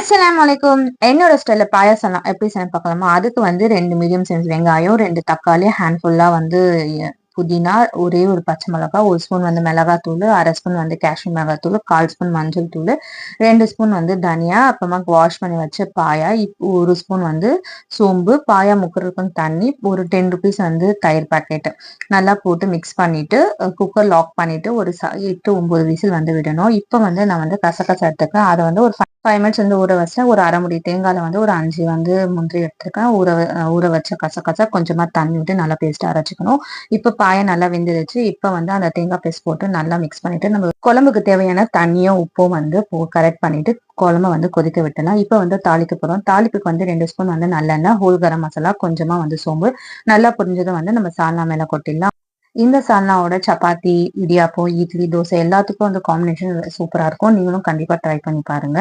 அஸ்ஸலாமு அலைக்கும். என்னோட ஸ்டைல பாயாசம்லாம் எப்படி செய்ய பார்க்கலாமா? அதுக்கு வந்து 2 மீடியம் சைஸ் வெங்காயம், 2 தக்காளி, ஹேண்ட்ஃபுல்லா வந்து புதினா, ஒரே ஒரு பச்சை மிளகாய், 1 ஸ்பூன் வந்து மிளகாத்தூள், 1/2 ஸ்பூன் வந்து காஷ்மீர் மிளகாத்தூள், 1/4 ஸ்பூன் மஞ்சள் தூள், 2 ஸ்பூன் வந்து தனியா, அப்புறமா வாஷ் பண்ணி வச்ச பாயா, 1 ஸ்பூன் வந்து சோம்பு, பாயா முக்கிறதுக்கு தண்ணி, ஒரு 10 ருபீஸ் வந்து தயிர் பாக்கெட் நல்லா போட்டு மிக்ஸ் பண்ணிட்டு குக்கர் லாக் பண்ணிட்டு ஒரு 8 9 விசில் வந்து விடணும். இப்போ வந்து நான் வந்து கசகசா எடுத்துக்கிறேன். அதை வந்து ஒரு 5 மினிட்ஸ் வந்து ஊற வச்சேன். ஒரு அரை முடி தேங்காயில வந்து ஒரு 5 வந்து முந்திரி எடுத்துருக்கேன். ஊற வச்ச கசகசா கொஞ்சமா தண்ணி விட்டு நல்லா பேஸ்ட் அரைச்சிக்கணும். இப்போ பாயை நல்லா வெந்துருச்சு. இப்போ வந்து அந்த தேங்காய் பேஸ்ட் போட்டு நல்லா மிக்ஸ் பண்ணிட்டு நம்ம குழம்புக்கு தேவையான தண்ணியும் உப்பும் வந்து கரெக்ட் பண்ணிட்டு குழம்பு வந்து கொதிக்க விட்டலாம். இப்போ வந்து தாளிக்க போறோம். தாளிப்புக்கு வந்து 2 ஸ்பூன் வந்து நல்லெண்ணெய், ஹோல் கரம் மசாலா, கொஞ்சமா வந்து சோம்பு, நல்லா புரிஞ்சதும் வந்து நம்ம சால்னா மேல கொட்டிடலாம். இந்த சால்னாவோட சப்பாத்தி, இடியாப்பம், இட்லி, தோசை எல்லாத்துக்கும் வந்து காம்பினேஷன் சூப்பரா இருக்கும். நீங்களும் கண்டிப்பா ட்ரை பண்ணி பாருங்க.